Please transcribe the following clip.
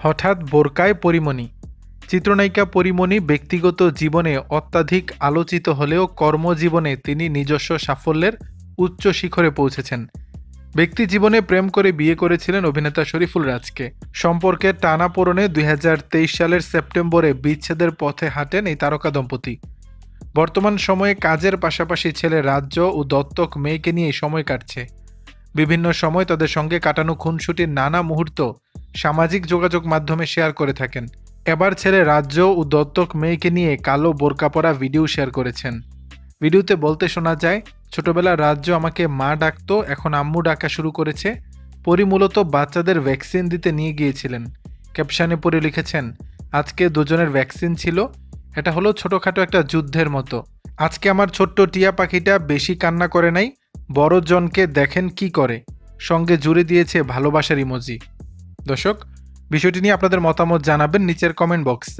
হঠাৎ বোরকায় পরীমণি। চিত্রনায়িকা পরীমণি ব্যক্তিগত জীবনে অত্যাধিক আলোচিত হলেও কর্মজীবনে তিনি নিজস্ব সাফল্যের উচ্চ শিখরে পৌঁছেছেন। ব্যক্তি জীবনে প্রেম করে বিয়ে করেছিলেন অভিনেতা শরীফুল রাজকে। সম্পর্কের টানাপোড়েনে ২০২৩ সালের সেপ্টেম্বরে বিচ্ছেদের পথে হাঁটেন এই তারকা দম্পতি। বর্তমান সময়ে কাজের পাশাপাশি ছেলে রাজ্য ও দত্তক মেয়েকে নিয়ে সময় কাটছে। বিভিন্ন সময় তাদের সঙ্গে কাটানো খুনসুটির নানা মুহূর্ত সামাজিক যোগাযোগ মাধ্যমে শেয়ার করে থাকেন। এবার ছেলে রাজ্য ও দত্তক মেয়েকে নিয়ে কালো বোরকা পরা ভিডিও শেয়ার করেছেন। ভিডিওতে বলতে শোনা যায়, ছোটবেলার রাজ্য আমাকে মা ডাকতো, এখন আম্মু ডাকা শুরু করেছে। পরি মূলত বাচ্চাদের ভ্যাকসিন দিতে নিয়ে গিয়েছিলেন। ক্যাপশনে পরি লিখেছেন, আজকে দুজনের ভ্যাকসিন ছিল, এটা হলো ছোটখাটো একটা যুদ্ধের মতো। আজকে আমার ছোট্ট টিয়া পাখিটা বেশি কান্না করে নাই, বড় জনকে দেখেন কি করে। সঙ্গে জুড়ে দিয়েছে ভালোবাসার ইমোজি। দর্শক, বিষয়টি নিয়ে আপনাদের মতামত জানাবেন নিচের কমেন্ট বক্সে।